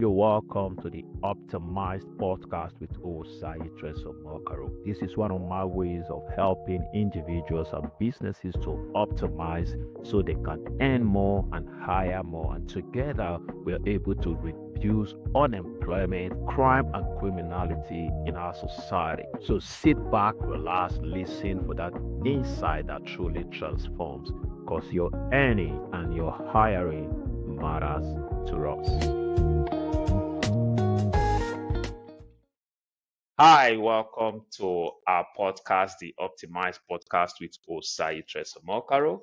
You're welcome to the Optimized podcast with Osayi Tres Omokaro. This is one of my ways of helping individuals and businesses to optimize so they can earn more and hire more. And together, we're able to reduce unemployment, crime, and criminality in our society. So sit back, relax, listen for that insight that truly transforms because your earning and your hiring matters to us. Hi, welcome to our podcast, the Optimized Podcast with Osayi Tres Omokaro.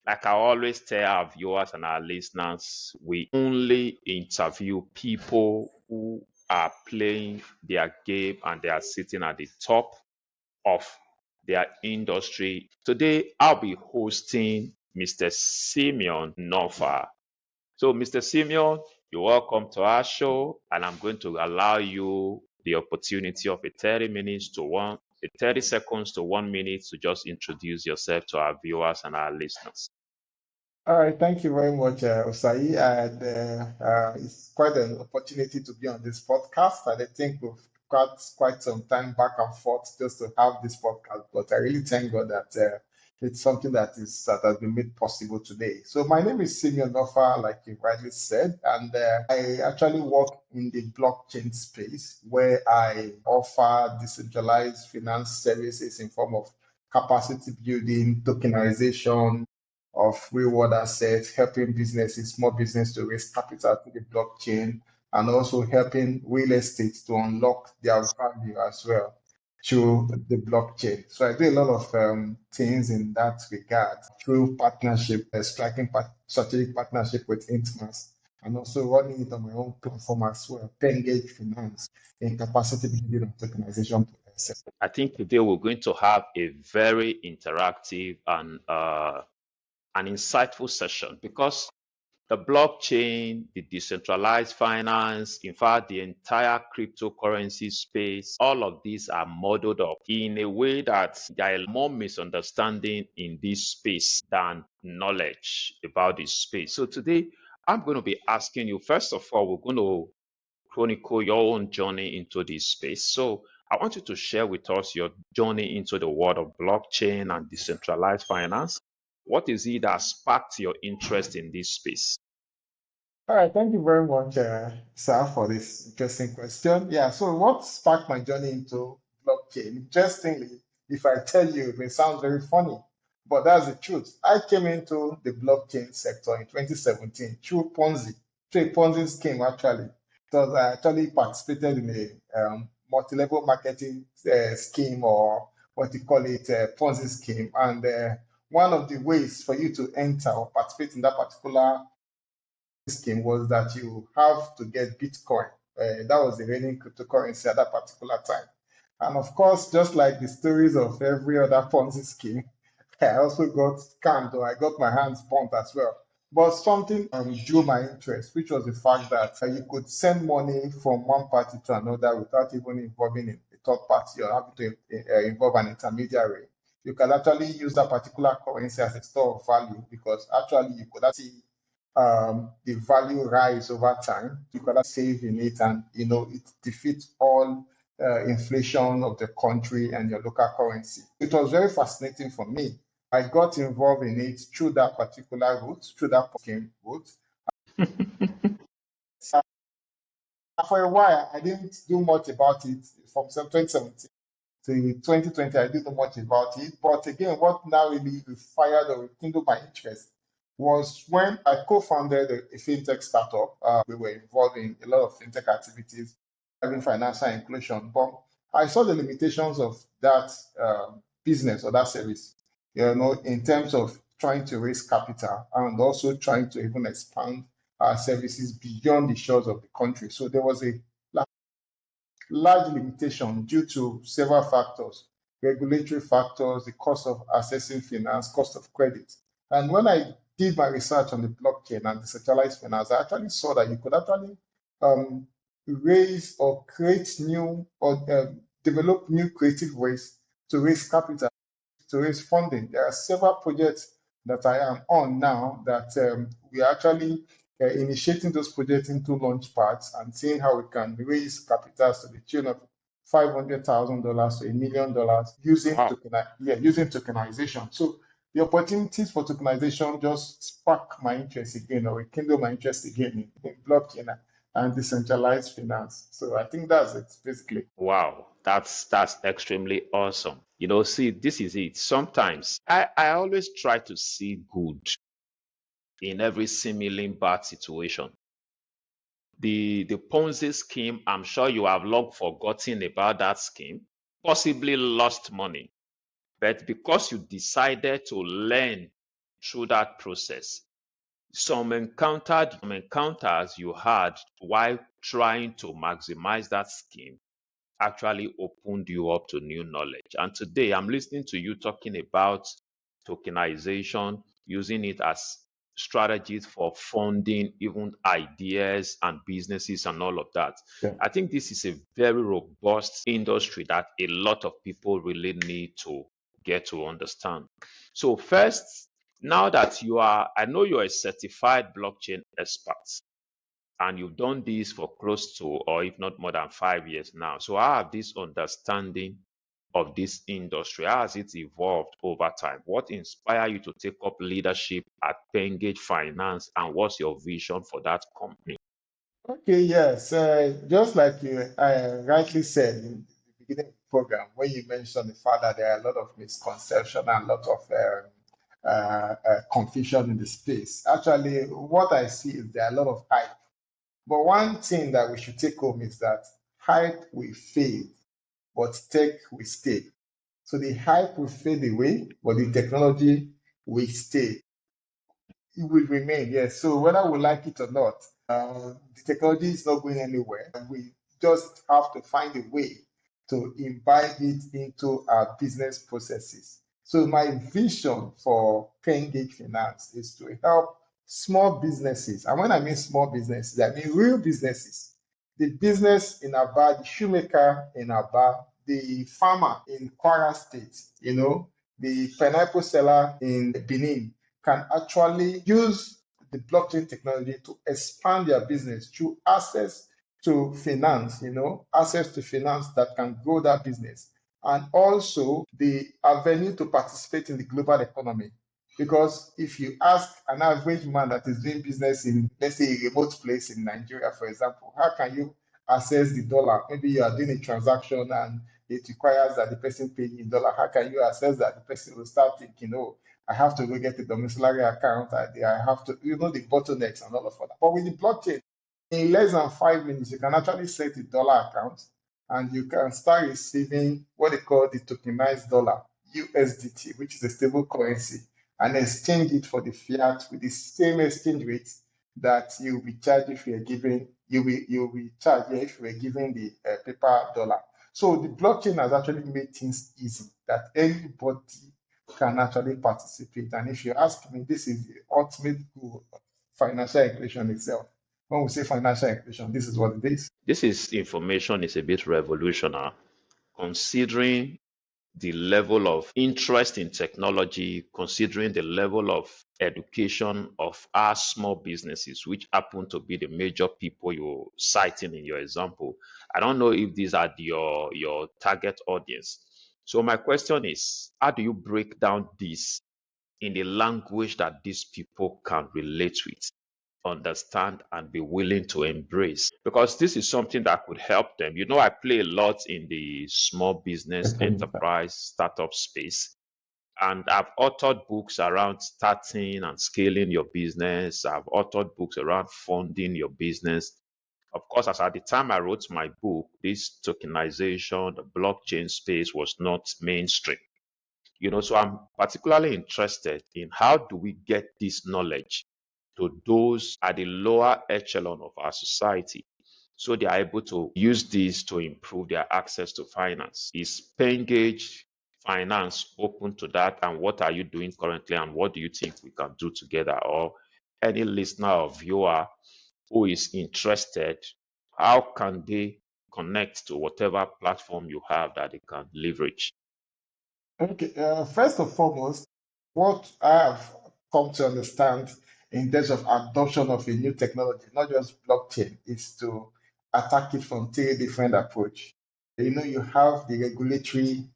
Like I always tell our viewers and our listeners, we only interview people who are playing their game and they are sitting at the top of their industry. Today, I'll be hosting Mr. Simeon Nofa. So, Mr. Simeon, you're welcome to our show, and I'm going to allow you the opportunity of a 30 seconds to 1 minute to just introduce yourself to our viewers and our listeners. All right, thank you very much, Osayi. And it's quite an opportunity to be on this podcast. And I think we've got quite some time back and forth just to have this podcast. But I really thank God that it's something that has been made possible today. So my name is Simeon Nofa, like you rightly said, and I actually work in the blockchain space where I offer decentralized finance services in form of capacity building, tokenization of real-world assets, helping businesses, small business to raise capital through the blockchain, and also helping real estate to unlock their value as well through the blockchain. So I do a lot of things in that regard through partnership, striking strategic partnership with Newcomers, and also running it on my own platform as well, Pengage Finance, in capacity building and tokenization process. I think today we're going to have a very interactive and an insightful session because the blockchain, the decentralized finance, in fact, the entire cryptocurrency space, all of these are modeled up in a way that there are more misunderstanding in this space than knowledge about this space. So today, I'm going to be asking you, first of all, we're going to chronicle your own journey into this space. So I want you to share with us your journey into the world of blockchain and decentralized finance. What is it that sparked your interest in this space? All right, thank you very much, sir, for this interesting question. Yeah, so what sparked my journey into blockchain? Interestingly, if I tell you, it may sound very funny, but that's the truth. I came into the blockchain sector in 2017 through Ponzi, through a Ponzi scheme, actually. Because I actually participated in a multi-level marketing scheme, or what you call it, Ponzi scheme. And one of the ways for you to enter or participate in that particular scheme was that you have to get Bitcoin. That was the reigning cryptocurrency at that particular time. And of course, just like the stories of every other Ponzi scheme, I also got scammed, or I got my hands burnt as well. But something drew my interest, which was the fact that you could send money from one party to another without even involving a third party or having to involve an intermediary. You can actually use that particular currency as a store of value, because actually you could actually the value rise over time. You can save in it, and it defeats all inflation of the country and your local currency. It was very fascinating for me. I got involved in it through that particular route, through that game route. So for a while, I didn't do much about it from 2017 to 2020. I didn't know much about it. But again, what now really fired or rekindled my interest was when I co-founded a fintech startup. We were involved in a lot of fintech activities, having financial inclusion. But I saw the limitations of that business or that service, in terms of trying to raise capital and also trying to even expand our services beyond the shores of the country. So there was a large limitation due to several factors, regulatory factors, the cost of accessing finance, cost of credit. And when I did my research on the blockchain and decentralized finance, I actually saw that you could actually raise or create new or develop new creative ways to raise capital, to raise funding. There are several projects that I am on now that we are actually initiating those projects into launch pads and seeing how we can raise capital to the tune of $500,000 to $1 million Wow. using tokenization. So the opportunities for tokenization just spark my interest again, or rekindle my interest again in blockchain and decentralized finance. So I think that's it, basically. Wow, that's extremely awesome. See, this is it. Sometimes I always try to see good in every seemingly bad situation. The Ponzi scheme, I'm sure you have long forgotten about that scheme, possibly lost money. But because you decided to learn through that process, some encounters you had while trying to maximize that scheme actually opened you up to new knowledge. And today I'm listening to you talking about tokenization, using it as strategies for funding even ideas and businesses and all of that. Yeah. I think this is a very robust industry that a lot of people really need to get to understand. So first, now that I know you're a certified blockchain expert, and you've done this for close to, or if not more than 5 years now. So I have this understanding of this industry. How has it evolved over time? What inspired you to take up leadership at Pengage Finance, and what's your vision for that company? Okay, yes. Just like you rightly said in the beginning of the program, when you mentioned the fact that there are a lot of misconception and a lot of confusion in the space. Actually, what I see is there are a lot of hype. But one thing that we should take home is that hype will fade, but tech will stay. So the hype will fade away, but the technology will stay. It will remain, yes. So whether we like it or not, the technology is not going anywhere. We just have to find a way to imbibe it into our business processes. So my vision for Pengage Finance is to help small businesses. And when I mean small businesses, I mean real businesses. The business in Aba, the shoemaker in Aba, the farmer in Kwara State, the pineapple seller in Benin, can actually use the blockchain technology to expand their business through access to finance, access to finance that can grow that business. And also the avenue to participate in the global economy. Because if you ask an average man that is doing business in, let's say, a remote place in Nigeria, for example, how can you access the dollar? Maybe you are doing a transaction and it requires that the person pay you in dollar. How can you access that? The person will start thinking, oh, I have to go get a domiciliary account. I have to, the bottlenecks and all of that. But with the blockchain, in less than 5 minutes, you can actually set a dollar account and you can start receiving what they call the tokenized dollar, USDT, which is a stable currency, and exchange it for the fiat with the same exchange rate that you'll be charged if you're giving, you'll be charged if you're giving the paper dollar. So the blockchain has actually made things easy that anybody can actually participate. And if you ask me, this is the ultimate goal of financial inclusion itself. When we say financial inclusion, this is what it is. This information is a bit revolutionary, considering the level of interest in technology, considering the level of education of our small businesses, which happen to be the major people you're citing in your example. I don't know if these are your target audience. So my question is, how do you break down this in the language that these people can relate with, understand, and be willing to embrace? Because this is something that could help them. I play a lot in the small business, enterprise, startup space, and I've authored books around starting and scaling your business. I've authored books around funding your business. Of course, as at the time I wrote my book, this tokenization, the blockchain space was not mainstream. So I'm particularly interested in how do we get this knowledge to those at the lower echelon of our society so they are able to use this to improve their access to finance. Is Pengage Finance open to that? And what are you doing currently? And what do you think we can do together? Or any listener or viewer who is interested, how can they connect to whatever platform you have that they can leverage? Okay, first and foremost, what I have come to understand in terms of adoption of a new technology, not just blockchain, is to attack it from three different approach. You have the regulatory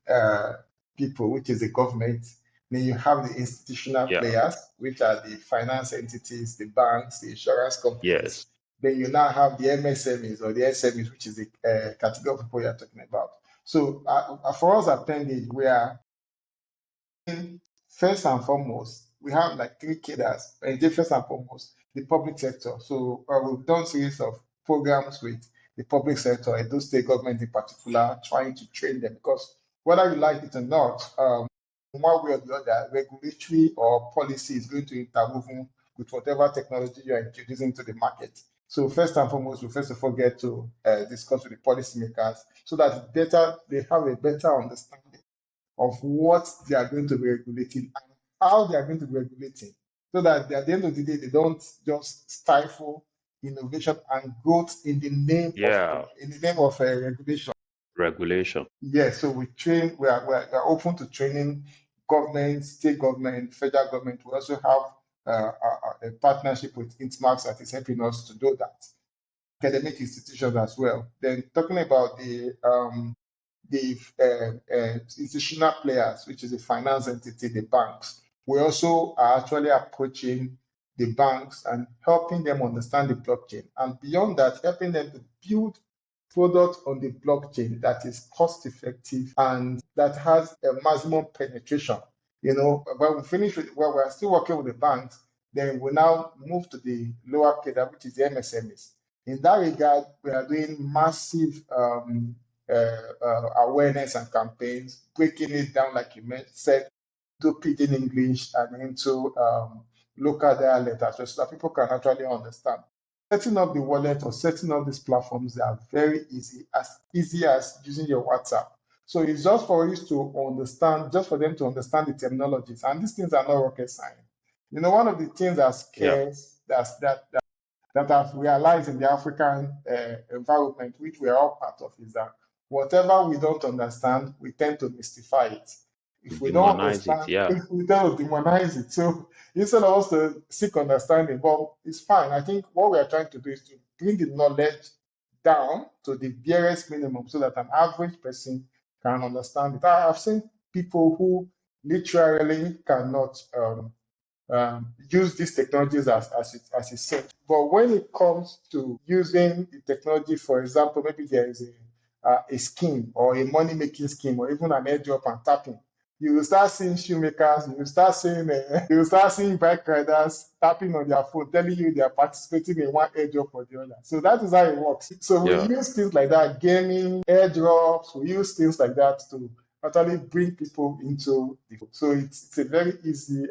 people, which is the government. Then you have the institutional Yeah. players, which are the finance entities, the banks, the insurance companies. Yes. Then you now have the MSMEs or the SMEs, which is the category of people you're talking about. So for us at Pengage, we are first and foremost, we have like three cadres. And first and foremost, the public sector. So we've done series of programs with the public sector and those state government in particular, trying to train them because whether you like it or not, one way or the other, regulatory or policy is going to interwoven with whatever technology you are introducing to the market. So first and foremost, we first of all get to discuss with the policymakers so that they have a better understanding of what they are going to be regulating and how they are going to be regulating, so that at the end of the day, they don't just stifle innovation and growth Yeah. in the name of regulation. Regulation. Yes, so we are open to training government, state government, federal government. We also have a partnership with Intmax that is helping us to do that. Academic institutions as well. Then talking about the institutional players, which is the finance entity, the banks. We also are actually approaching the banks and helping them understand the blockchain. And beyond that, helping them to build products on the blockchain that is cost effective and that has a maximum penetration. When we finish with, well, we're still working with the banks, then we now move to the lower cadre, which is the MSMEs. In that regard, we are doing massive awareness and campaigns, breaking it down, like you said, to pidgin English and into local dialect as well, so that people can actually understand. Setting up the wallet or setting up these platforms, they are very easy as using your WhatsApp. So it's just for you to understand, just for them to understand the terminologies. And these things are not rocket science. One of the things that Yeah. scares that I've realized in the African environment, which we are all part of, is that whatever we don't understand, we tend to mystify it. If we don't Demonize it. understand, Yeah. we tend to demonize it. So instead of us to seek understanding, well, it's fine. I think what we are trying to do is to bring the knowledge down to the barest minimum so that an average person can understand it. I have seen people who literally cannot use these technologies as it said. But when it comes to using the technology, for example, maybe there is a scheme or a money making scheme or even an airdrop and tapping. You will start seeing shoemakers, you will start seeing bike riders tapping on their phone, telling you they are participating in one airdrop or the other. So that is how it works. So we Yeah. use things like that, gaming, airdrops, we use things like that to actually bring people into the. So it's a very easy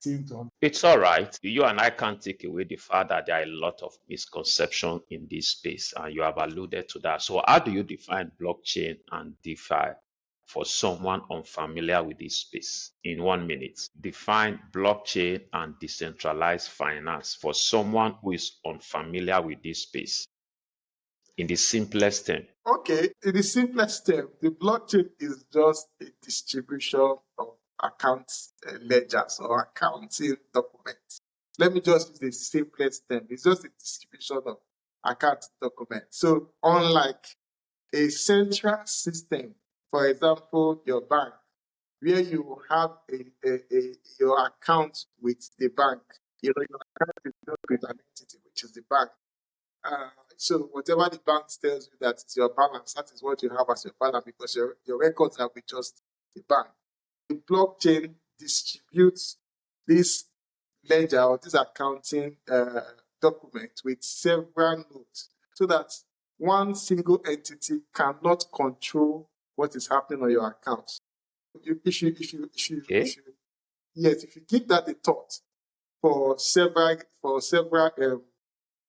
thing to. It's all right. You and I can't take away the fact that there are a lot of misconceptions in this space, and you have alluded to that. So, how do you define blockchain and DeFi for someone unfamiliar with this space? In 1 minute, define blockchain and decentralized finance for someone who is unfamiliar with this space in the simplest term. Okay, in the simplest term, the blockchain is just a distribution of accounts, ledgers, or accounting documents. Let me just use the simplest term. It's just a distribution of account documents. So, unlike a central system, for example, your bank, where you have your account with the bank, your account is with an entity, which is the bank. So whatever the bank tells you that is your balance, that is what you have as your balance because your records are with just the bank. The blockchain distributes this ledger or this accounting document with several nodes so that one single entity cannot control what is happening on your accounts. If you give that a thought for several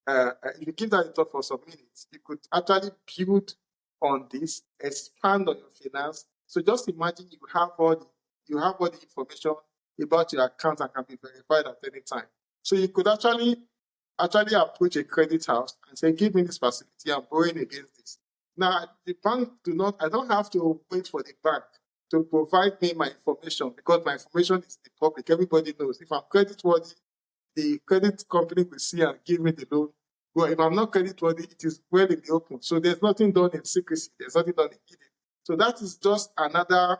if you give that a thought for some minutes, you could actually build on this, expand on your finance. So just imagine you have all the information about your account and can be verified at any time. So you could actually approach a credit house and say, give me this facility, I'm borrowing against this. Now the bank I don't have to wait for the bank to provide me my information because my information is the public. Everybody knows if I'm credit worthy, the credit company will see and give me the loan. Well, if I'm not credit worthy, it is well in the open. So there's nothing done in secrecy. There's nothing done in hidden. So that is just another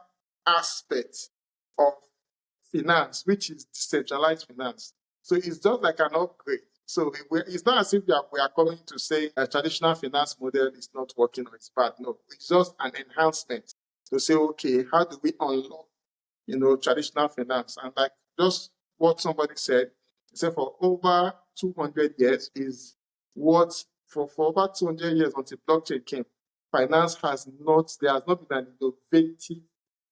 aspect of finance, which is decentralized finance. So it's just like an upgrade. So it's not as if we are coming to say a traditional finance model is not working or it's bad. No, it's just an enhancement to say, okay, how do we unlock, traditional finance? And like just what somebody said, he said for over 200 years is what, for over 200 years until blockchain came, finance there has not been an innovative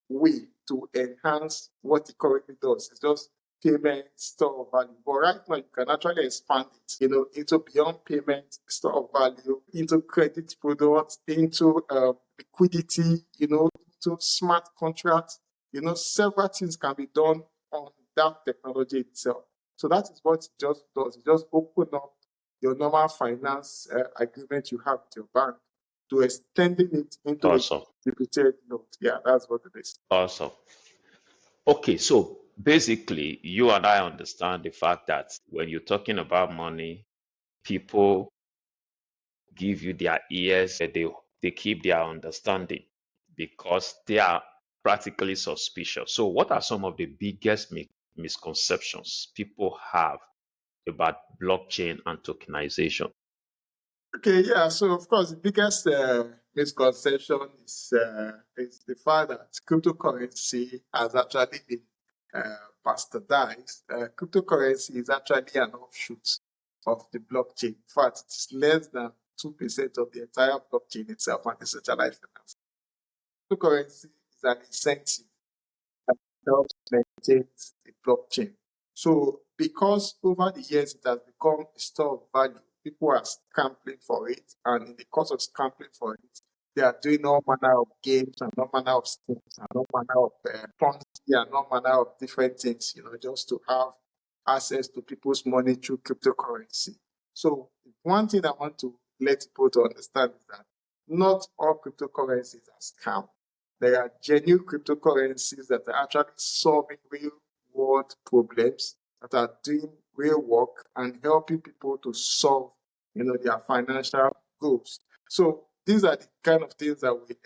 way to enhance what it currently does. It's just payment, store of value. But right now, you can actually expand it, into beyond payment, store of value, into credit products, into liquidity, into smart contracts. Several things can be done on that technology itself. So that is what it just does. It just open up your normal finance agreement you have with your bank to extending it into Awesome. a distributed note. Yeah, that's what it is. Awesome. Okay, so basically, you and I understand the fact that when you're talking about money, people give you their ears, they keep their understanding because they are practically suspicious. So, what are some of the biggest misconceptions people have about blockchain and tokenization? Okay, yeah. So of course, the biggest misconception is the fact that cryptocurrency has actually been bastardized. Cryptocurrency is actually an offshoot of the blockchain. In fact, it is less than 2% of the entire blockchain itself and decentralized finance. Cryptocurrency is an incentive that helps maintain the blockchain. So because over the years it has become a store of value, people are scrambling for it, and in the course of scrambling for it, they are doing all manner of games and all manner of schemes and all manner of Ponzi and all manner of different things, just to have access to people's money through cryptocurrency. So one thing I want to let people to understand is that not all cryptocurrencies are scam. There are genuine cryptocurrencies that are actually solving real world problems, that are doing real work and helping people to solve, their financial goals. So these are the kind of things that we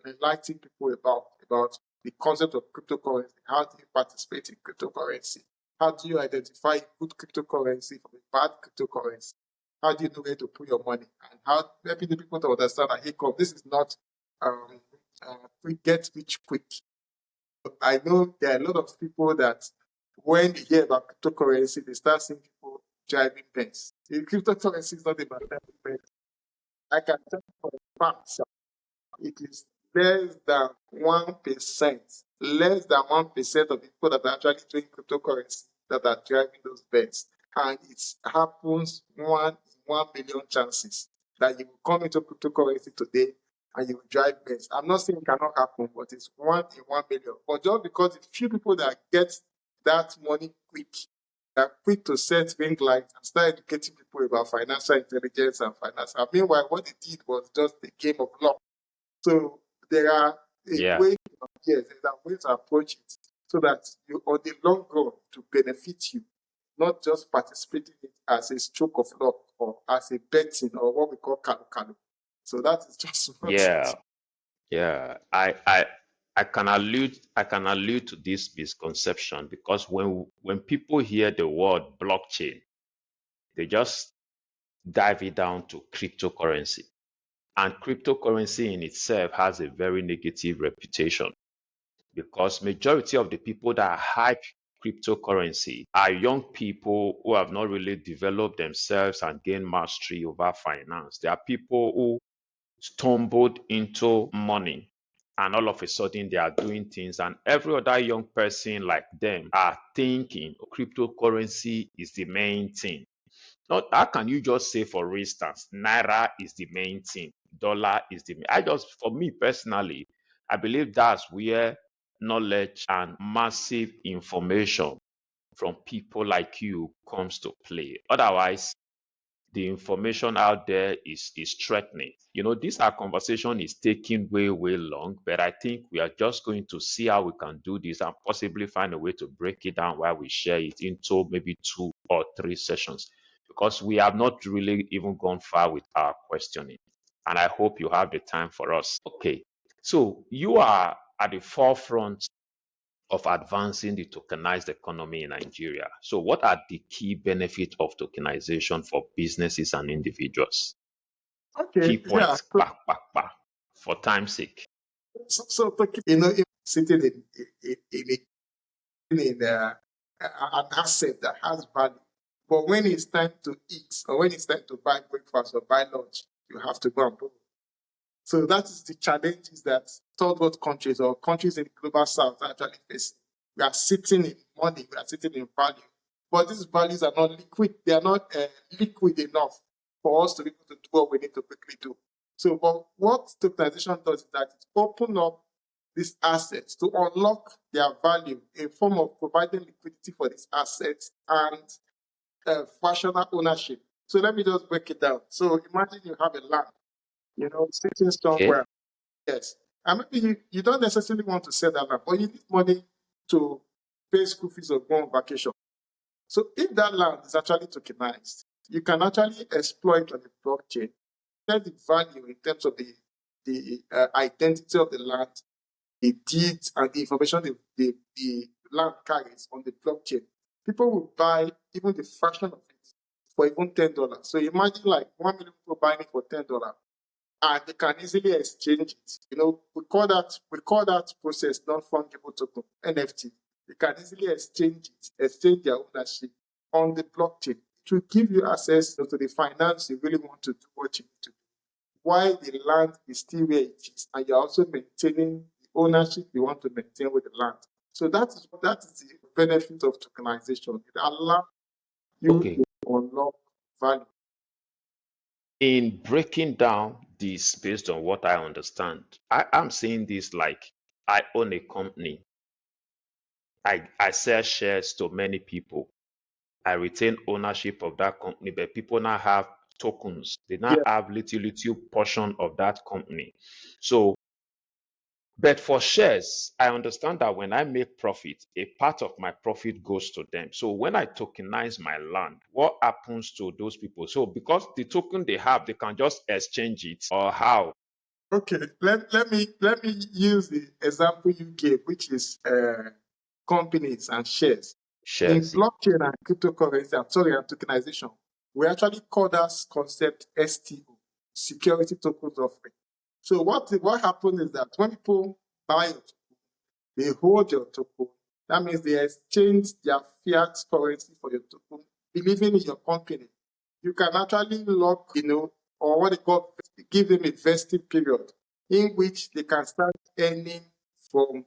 enlighten people about the concept of cryptocurrency. How do you participate in cryptocurrency? How do you identify good cryptocurrency from a bad cryptocurrency? How do you know where to put your money? And how helping the people to understand that, hey, come, this is not get rich quick. I know there are a lot of people that when they hear about cryptocurrency, they start seeing people driving pens. The cryptocurrency is not about driving pens. I can tell you for a fact it is less than 1%, less than 1% of people that are actually doing cryptocurrency that are driving those bets. And it happens 1 in 1 million chances that you will come into cryptocurrency today and you will drive bets. I'm not saying it cannot happen, but it's 1 in 1 million. But just because the few people that get that money quick, are quick to set ring lights and start educating people about financial intelligence and finance. And meanwhile, what they did was just a game of luck. So there are Yeah. ways, yes, there are ways to approach it so that you, on the long run, to benefit you, not just participating in it as a stroke of luck or as a betting or what we call kalu kalu. So that is just what it Yeah. is. Yeah. I can allude to this misconception because when people hear the word blockchain, they just dive it down to cryptocurrency. And cryptocurrency in itself has a very negative reputation because majority of the people that hype cryptocurrency are young people who have not really developed themselves and gained mastery over finance. They are people who stumbled into money and all of a sudden they are doing things, and every other young person like them are thinking cryptocurrency is the main thing. Not how can you just say, for instance, naira is the main thing, dollar is the main. For me personally, I believe that's where knowledge and massive information from people like you comes to play. Otherwise, the information out there is threatening. This our conversation is taking way long, but I think we are just going to see how we can do this and possibly find a way to break it down while we share it into maybe two or 3 sessions, because we have not really even gone far with our questioning. And I hope you have the time for us. Okay, so you are at the forefront of advancing the tokenized economy in Nigeria. So, what are the key benefits of tokenization for businesses and individuals? Okay, Key yeah. points, back, back, back, for time's sake. Sitting in an asset that has value. But when it's time to eat, or when it's time to buy breakfast or buy lunch, you have to go and borrow. So that is the challenges that third world countries or countries in the global south are actually facing. We are sitting in money, we are sitting in value. But these values are not liquid. They are not liquid enough for us to be able to do what we need to quickly do. So, but what tokenization does is that it opens up these assets to unlock their value in form of providing liquidity for these assets and fractional ownership. So let me just break it down. So imagine you have a land, sitting Okay. somewhere. Yes. And maybe you don't necessarily want to sell that land, but you need money to pay school fees or go on vacation. So if that land is actually tokenized, you can actually exploit on the blockchain, set the value in terms of the identity of the land, the deeds, and the information the land carries on the blockchain. People will buy even the fraction of it for even $10. So imagine like 1 million people buying it for $10, and they can easily exchange it. We call that process non-fungible token, NFT. They can easily exchange their ownership on the blockchain. It will give you access to the finance you really want to do what you need to do, while the land is still where it is, and you're also maintaining the ownership you want to maintain with the land. So that is the benefit of tokenization. It allows you Okay. to unlock value. In breaking down this based on what I understand, I'm saying this like I own a company. I sell shares to many people. I retain ownership of that company, but people now have tokens. They now Yeah. have little portion of that company. So, but for shares, I understand that when I make profit, a part of my profit goes to them. So when I tokenize my land, what happens to those people? So because the token they have, they can just exchange it, or how? Okay, let me use the example you gave, which is companies and shares. In Shares. blockchain and cryptocurrency, and tokenization, we actually call that concept STO, security tokens offering. So what happens is that when people buy your token, they hold your token. That means they exchange their fiat currency for your token, believing in your company. You can actually lock, or what they call, give them a vesting period in which they can start earning from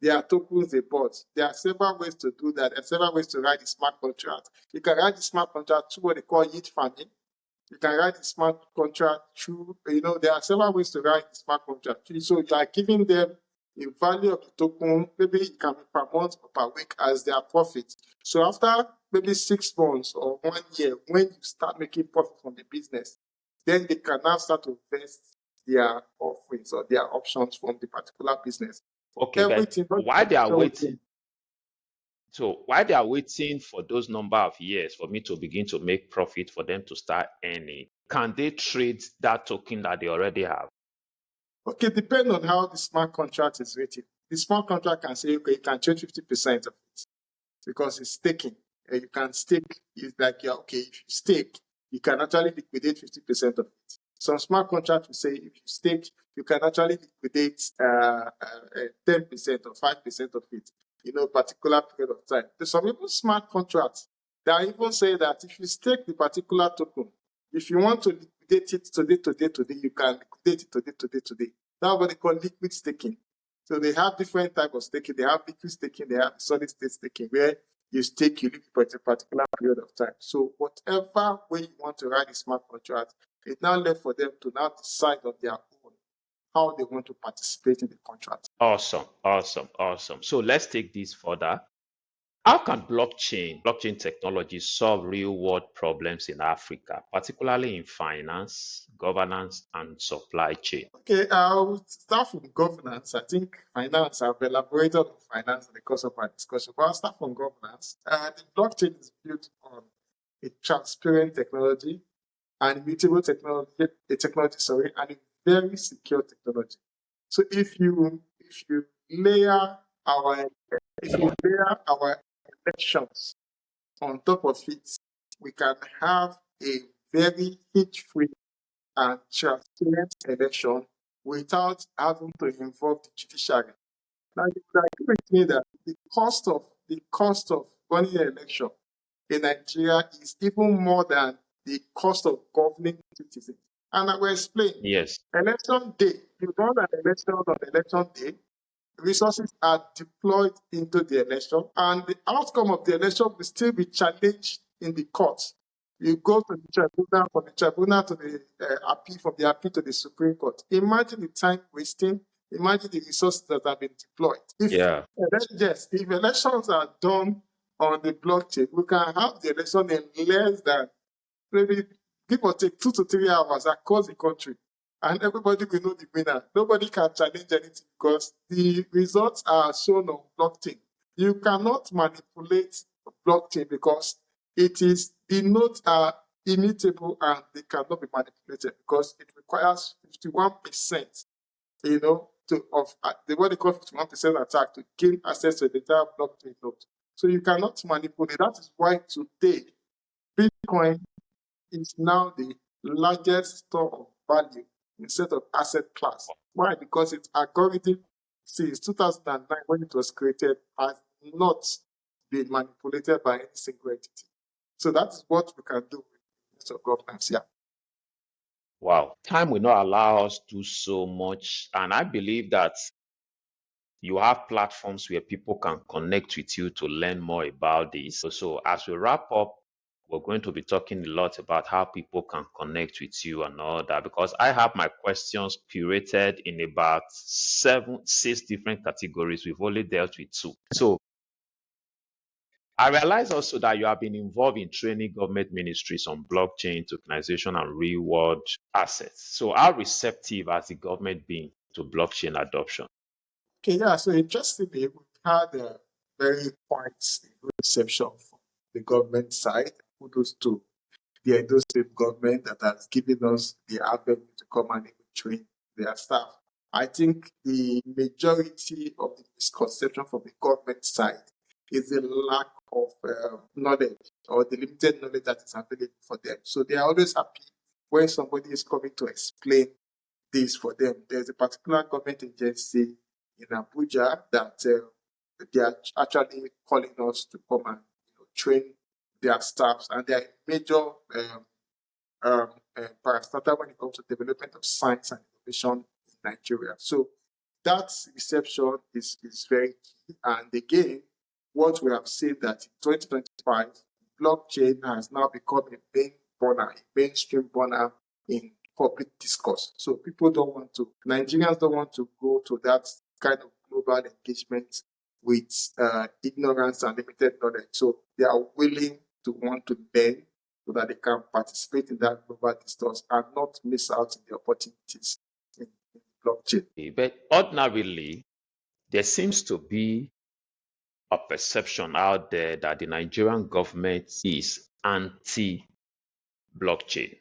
their tokens they bought. There are several ways to do that. There are several ways to write the smart contract. You can write the smart contract through what they call yield farming. You can write the smart contract through, there are several ways to write the smart contract. So you are giving them the value of the token, maybe it can be per month or per week as their profit. So after maybe 6 months or 1 year, when you start making profit from the business, then they can now start to invest their offerings or their options from the particular business. For Okay, but everything, not while they are just waiting, so while they are waiting for those number of years for me to begin to make profit for them to start earning, can they trade that token that they already have? okay, depending on how the smart contract is written. The smart contract can say, okay, you can trade 50% of it because it's staking. You can stake, it's like, yeah, okay, if you stake, you can actually liquidate 50% of it. Some smart contract will say if you stake, you can actually liquidate 10% or 5% of it, particular period of time. There's some even smart contracts that even say that if you stake the particular token, if you want to liquidate it today, you can liquidate it today. That's what they call liquid staking. So they have different types of staking. They have liquid staking, they have solid state staking, where you stake, you leave for a particular period of time. So whatever way you want to write a smart contract, it's now left for them to now decide on their own how they want to participate in the contract. Awesome, awesome, awesome. So let's take this further. How can blockchain technology solve real world problems in Africa, particularly in finance, governance, and supply chain? Okay, I'll start from governance. I think finance, I've elaborated on finance in the course of our discussion, but I'll start from governance. The blockchain is built on a transparent technology, an immutable technology, and a very secure technology. So layer our if you layer our elections on top of it, we can have a very hitch-free and transparent election without having to involve the judiciary. Now, you would agree with me that the cost of running an election in Nigeria is even more than the cost of governing citizens. And I will explain. Yes. Election day, you run an election on election day, resources are deployed into the election, and the outcome of the election will still be challenged in the courts. You go to the tribunal, from the tribunal to the appeal, from the appeal to the Supreme Court. Imagine the time wasting. Imagine the resources that have been deployed. Yeah. If elections are done on the blockchain, we can have the election in less than maybe give or take 2 to 3 hours across the country, and everybody will know the winner. Nobody can challenge anything because the results are shown on blockchain. You cannot manipulate blockchain because the notes are immutable and they cannot be manipulated because it requires 51%, what they call 51% attack to gain access to the entire blockchain node. So you cannot manipulate. That is why today Bitcoin is now the largest store of value instead of asset class. Why? Because its algorithm since 2009, when it was created, has not been manipulated by any single entity. So that is what we can do with governance. Yeah. Wow. Time will not allow us to do so much. And I believe that you have platforms where people can connect with you to learn more about this. So as we wrap up, we're going to be talking a lot about how people can connect with you and all that, because I have my questions curated in about 6 different categories. We've only dealt with 2. So I realize also that you have been involved in training government ministries on blockchain, tokenization, and real world assets. So how receptive has the government been to blockchain adoption? Okay, yeah. So interestingly, we've had a very quite good reception from the government side. Kudos to the Edo State government that has given us the avenue to come and train their staff. I think the majority of the misconception from the government side is the lack of knowledge or the limited knowledge that is available for them. So they are always happy when somebody is coming to explain this for them. There's a particular government agency in Abuja that they are actually calling us to come and train their staffs, and they are a major parastatal when it comes to development of science and innovation in Nigeria. So that reception is very key. And again, what we have seen that in 2025, blockchain has now become a mainstream burner in public discourse. So Nigerians don't want to go to that kind of global engagement with ignorance and limited knowledge. So they are willing to want to learn so that they can participate in that global discourse and not miss out on the opportunities in blockchain. But ordinarily, there seems to be a perception out there that the Nigerian government is anti blockchain.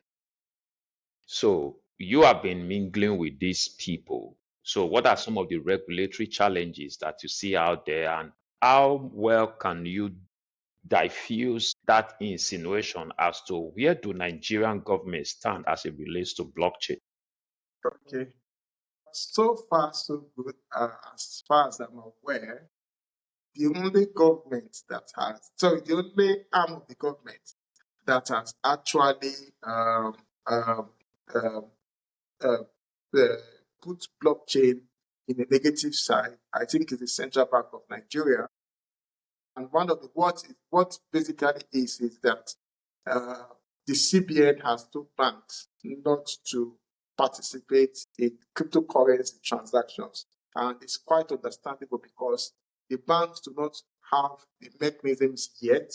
So you have been mingling with these people. So what are some of the regulatory challenges that you see out there, and how well can you diffuse that insinuation as to where do Nigerian government stand as it relates to blockchain? Okay. So far, so good. As far as I'm aware, the only arm of the government that has actually um, um, uh, put blockchain in a negative side, I think is the Central Bank of Nigeria. And one of the what basically is that the CBN has told banks not to participate in cryptocurrency transactions, and it's quite understandable because the banks do not have the mechanisms yet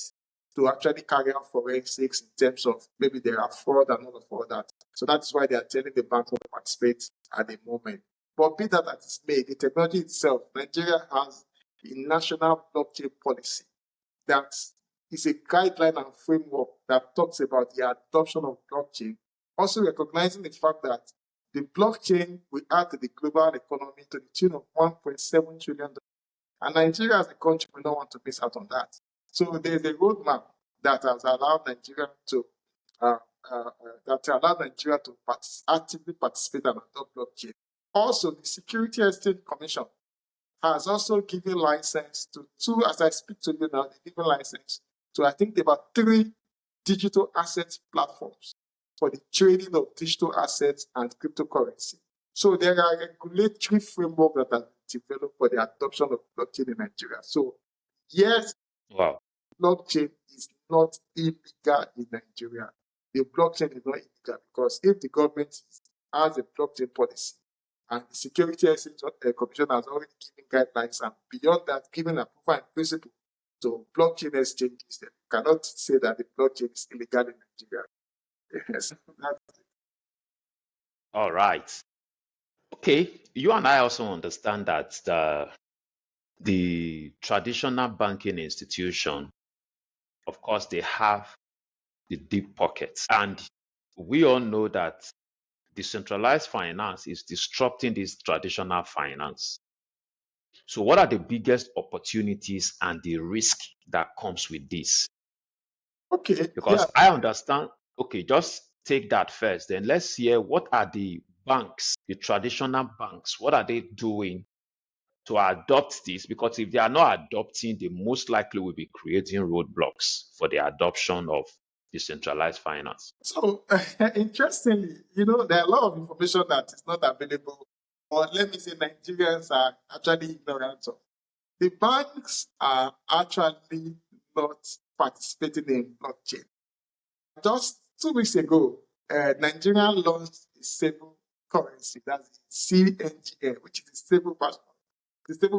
to actually carry out forensics in terms of maybe there are fraud and all of all that. So that's why they are telling the bank to participate at the moment. But be that as it may, the technology itself, Nigeria has a national blockchain policy that is a guideline and framework that talks about the adoption of blockchain, also recognizing the fact that the blockchain will add to the global economy to the tune of $1.7 trillion. And Nigeria as a country will not want to miss out on that. So there's a roadmap that has allowed Nigeria to actively participate and adopt blockchain. Also, the Security Exchange Commission has also given license to two, as I speak to you now, they've given license to, I think, about 3 digital asset platforms for the trading of digital assets and cryptocurrency. So there are regulatory framework that are developed for the adoption of blockchain in Nigeria. So yes, Wow. blockchain is not illegal in Nigeria. The blockchain is not illegal because if the government has a blockchain policy and the Security Exchange Commission has already given guidelines and beyond that, given approval and principle to blockchain exchanges, then you cannot say that the blockchain is illegal in Nigeria. Yes, All right. Okay. You and I also understand that the traditional banking institution, of course, they have the deep pockets. And we all know that decentralized finance is disrupting this traditional finance. So what are the biggest opportunities and the risk that comes with this? okay, yeah. Because I understand, okay, just take that first. Then let's hear what are the banks, the traditional banks, what are they doing to adopt this? Because if they are not adopting, they most likely will be creating roadblocks for the adoption of decentralized finance. So interestingly, there are a lot of information that is not available, or let me say Nigerians are actually ignorant of. The banks are actually not participating in blockchain. Just 2 weeks ago, Nigeria launched a stable currency, that's CNGN, which is the stable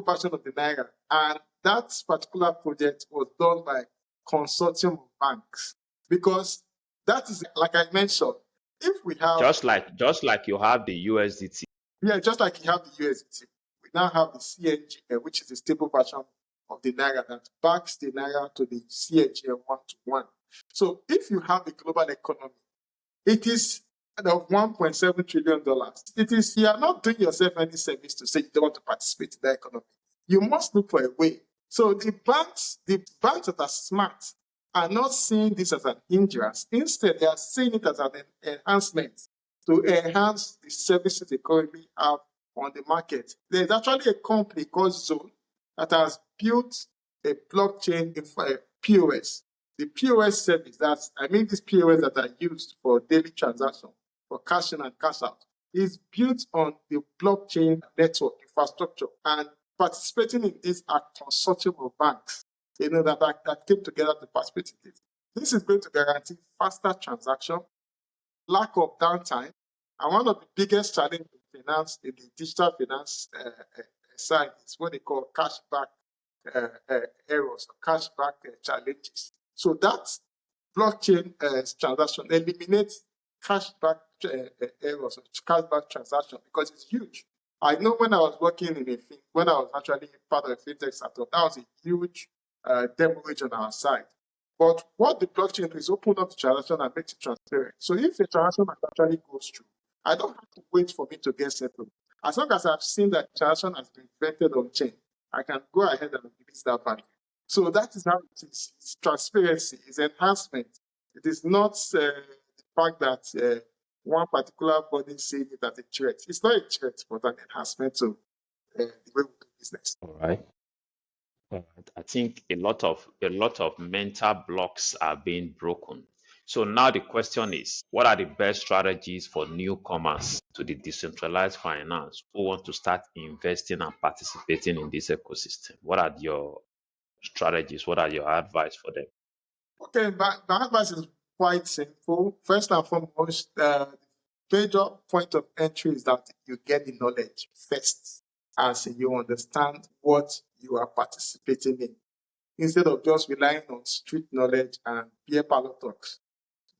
version of the Naira. And that particular project was done by consortium of banks. Because that is, like I mentioned, if we have, Just like you have the USDT. yeah, just like you have the USDT, we now have the CNGN, which is the stable version of the Naira that backs the Naira to the CNGN 1-to-1. So if you have a global economy, it is of $1.7 trillion. It is, you are not doing yourself any service to say you don't want to participate in the economy. You must look for a way. So the banks that are smart are not seeing this as an hindrance. Instead, they are seeing it as an enhancement to enhance the services they currently have on the market. There's actually a company called Zone that has built a blockchain POS. The POS service, these POS that are used for daily transaction, for cash in and cash out, is built on the blockchain network infrastructure. And participating in this are consortium of banks, that came together to participate in this. This is going to guarantee faster transaction, lack of downtime, and one of the biggest challenges in finance, in the digital finance side, is what they call cashback errors or cashback challenges. So that blockchain transaction eliminates cashback errors or cashback transaction because it's huge. I know when I was working when I was actually part of a fintech startup, that was a huge demurrage on our side. But what the blockchain do is open up the transaction and makes it transparent. So if a transaction actually goes through, I don't have to wait for me to get settled. As long as I've seen that transaction has been vetted on chain, I can go ahead and release that value. So that is how it is. It's transparency, it's enhancement. It is not the fact that one particular body seeing it as a threat. It's not a threat, but an enhancement to the way we do business. All right. I think a lot of mental blocks are being broken. So now the question is, what are the best strategies for newcomers to the decentralized finance who want to start investing and participating in this ecosystem? What are your strategies? What are your advice for them? Okay, the advice is quite simple. First and foremost, the major point of entry is that you get the knowledge first, as you understand what you are participating in. instead of just relying on street knowledge and peer parlor talks.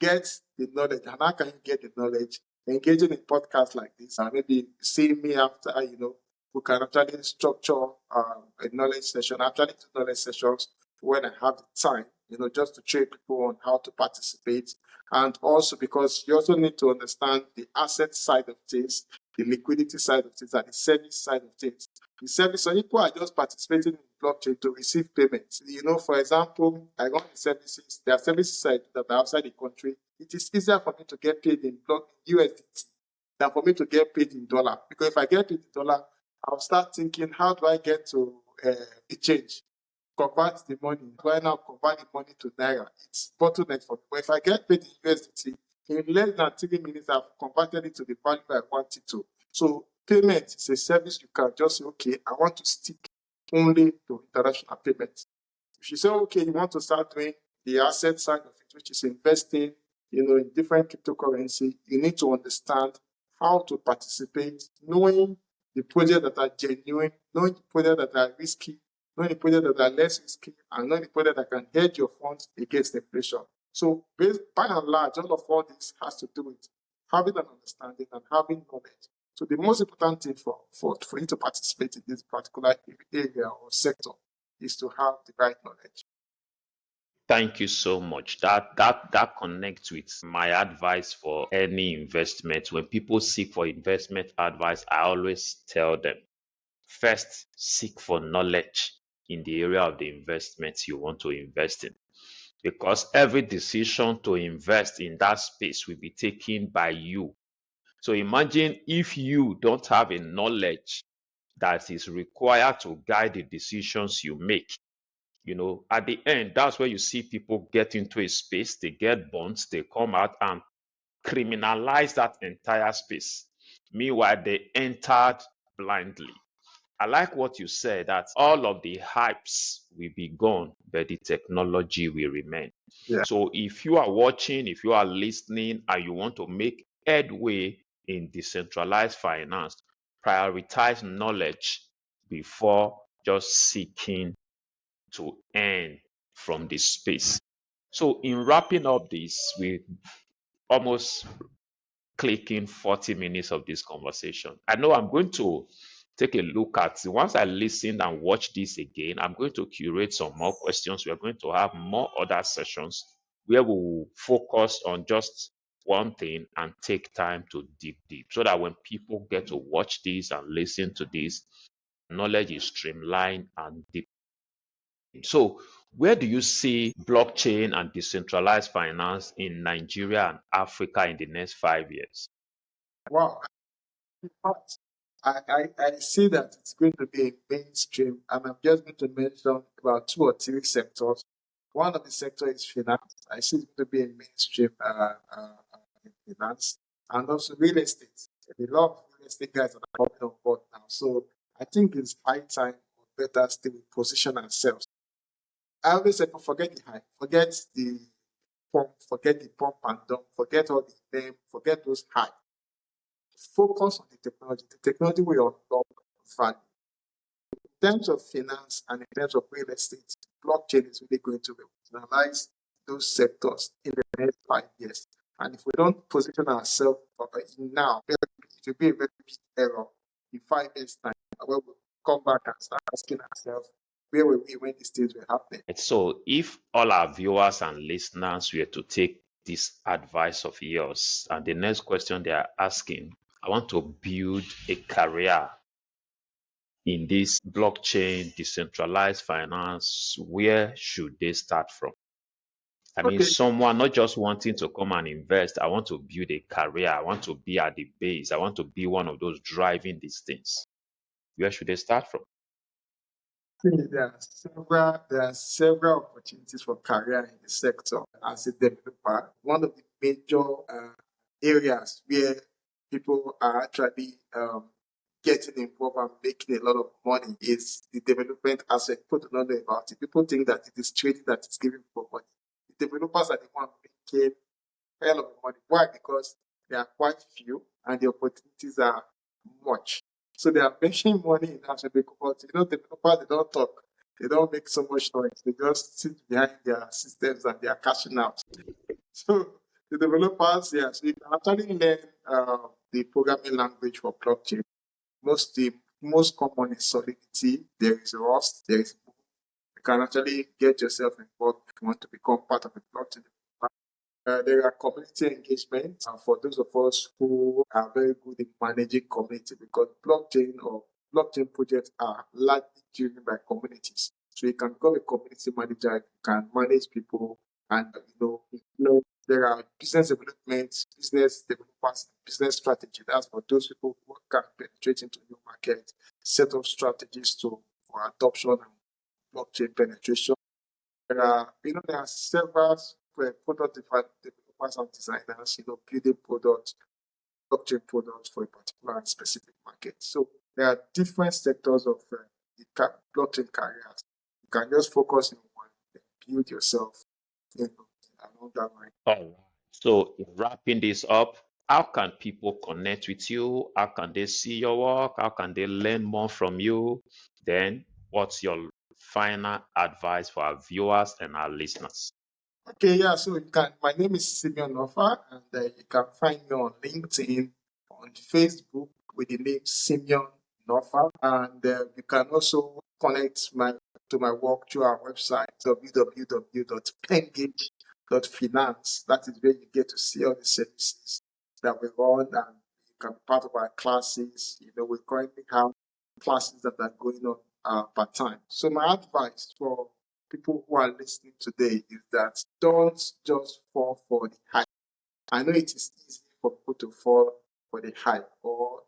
Get the knowledge. And how can you get the knowledge? Engaging in podcasts like this, and maybe seeing me after, we can actually structure a knowledge session, actually do knowledge sessions when I have the time, just to train people on how to participate. And also because you also need to understand the asset side of things, the liquidity side of things, and the service side of things. The service, so people are just participating in blockchain to receive payments. For example, I run the services, there are services that are outside the country. It is easier for me to get paid in USDT than for me to get paid in dollar. Because if I get paid in dollar, I'll start thinking, how do I get to exchange? Convert the money. Do I now convert the money to Naira? It's bottleneck for me. But if I get paid in USDT, in less than 3 minutes, I've converted it to the value I want it to. So payment is a service you can just say, okay, I want to stick only to international payments. If you say, okay, you want to start doing the asset side of it, which is investing, in different cryptocurrency, you need to understand how to participate, knowing the projects that are genuine, knowing the projects that are risky, knowing the projects that are less risky, and knowing the projects that can hedge your funds against inflation. So by and large, all this has to do with having an understanding and having knowledge. So the most important thing for you to participate in this particular area or sector is to have the right knowledge. Thank you so much. That connects with my advice for any investment. When people seek for investment advice, I always tell them first seek for knowledge in the area of the investments you want to invest in. Because every decision to invest in that space will be taken by you. So imagine if you don't have a knowledge that is required to guide the decisions you make. At the end, that's where you see people get into a space, they get bonds, they come out and criminalize that entire space. Meanwhile, they entered blindly. I like what you said that all of the hypes will be gone, but the technology will remain. Yeah. So if you are watching, if you are listening, and you want to make headway in decentralized finance, prioritize knowledge before just seeking to earn from this space. So in wrapping up this, we almost clicking 40 minutes of this conversation. I know I'm going to take a look at, once I listen and watch this again, I'm going to curate some more questions. We are going to have more other sessions where we will focus on just one thing and take time to deep, so that when people get to watch this and listen to this, knowledge is streamlined and deep. So, where do you see blockchain and decentralized finance in Nigeria and Africa in the next 5 years? Wow. In fact, I see that it's going to be a mainstream, and I'm just going to mention about 2 or 3 sectors. One of the sectors is finance. I see it to be a mainstream in finance, and also real estate. A lot of real estate guys are coming on board now. So I think it's high time or better still we position ourselves. I always say, forget the hype, forget the pump and dump, forget all the name, forget those hype. Focus on the technology. The technology will unlock value. In terms of finance and in terms of real estate, blockchain is really going to revolutionize those sectors in the next 5 years. And if we don't position ourselves now, it will be a very big error in 5 years' time, where we'll come back and start asking ourselves, where were we when these things were happening? So, if all our viewers and listeners were to take this advice of yours, and the next question they are asking, I want to build a career in this blockchain, decentralized finance, where should they start from? I mean, Okay, someone not just wanting to come and invest, I want to build a career, I want to be at the base, I want to be one of those driving these things. Where should they start from? there are several opportunities for career in the sector as a developer. One of the major areas where people are actually getting involved and making a lot of money is the development aspect. People do not know about it. People think that it is trading that is giving people money. The developers are the ones making a hell of money. Why? Because they are quite few and the opportunities are much. So they are making money in that way, but developers, they don't talk. They don't make so much noise. They just sit behind their systems and they are cashing out. So the developers, yeah, so you can actually learn the programming language for blockchain. Most common is Solidity. There is Rust. There is. You can actually get yourself involved if you want to become part of a blockchain. There are community engagement for those of us who are very good in managing community, because blockchain projects are largely driven by communities. So you can become a community manager, you can manage people, and there are business development, business developers, business strategy. That's for those people who can penetrate into new market, set up strategies for adoption and blockchain penetration. There are several product developers and designers, building products, blockchain products for a particular and specific market. So there are different sectors of the blockchain careers. You can just focus on one and build yourself, along that line. All right. So, in wrapping this up, how can people connect with you? How can they see your work? How can they learn more from you? Then, what's your final advice for our viewers and our listeners? Okay, yeah. So my name is Simeon Nofa, and you can find me on LinkedIn, on Facebook with the name Simeon Nofa, and you can also connect to my work through our website www.pengage.finance. That is where you get to see all the services that we run, and you can be part of our classes. We currently have classes that are going on part time. So my advice for people who are listening today is that don't just fall for the hype. I know it is easy for people to fall for the hype, or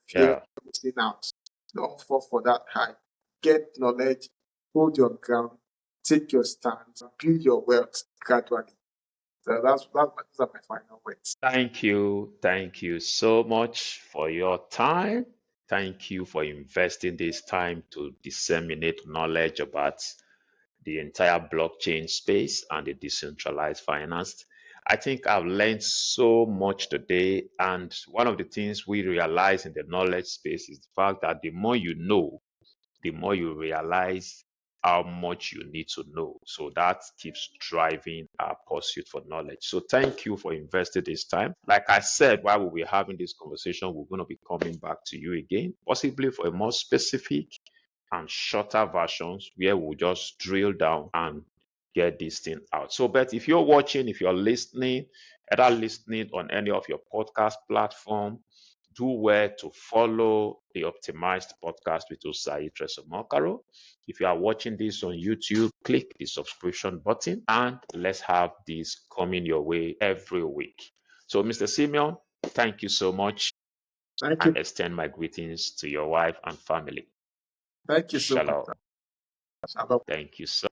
fear Yeah. of missing out. Don't fall for that hype. Get knowledge, hold your ground, take your stand, build your wealth gradually. So those are my final words. Thank you. Thank you so much for your time. Thank you for investing this time to disseminate knowledge about the entire blockchain space and the decentralized finance. I think I've learned so much today. And one of the things we realize in the knowledge space is the fact that the more you know, the more you realize how much you need to know. So that keeps driving our pursuit for knowledge. So thank you for investing this time. Like I said, while we were having this conversation, we're going to be coming back to you again, possibly for a more specific and shorter versions where we'll just drill down and get this thing out. So, but if you're watching, if you're listening, either listening on any of your podcast platform, do well to follow the Optimized podcast with Osayi Tres Omokaro. If you are watching this on YouTube, click the subscription button and let's have this coming your way every week. So, Mr. Simeon, thank you so much Thank and you. extend my greetings to your wife and family. Thank you so Shalom. much. Thank you so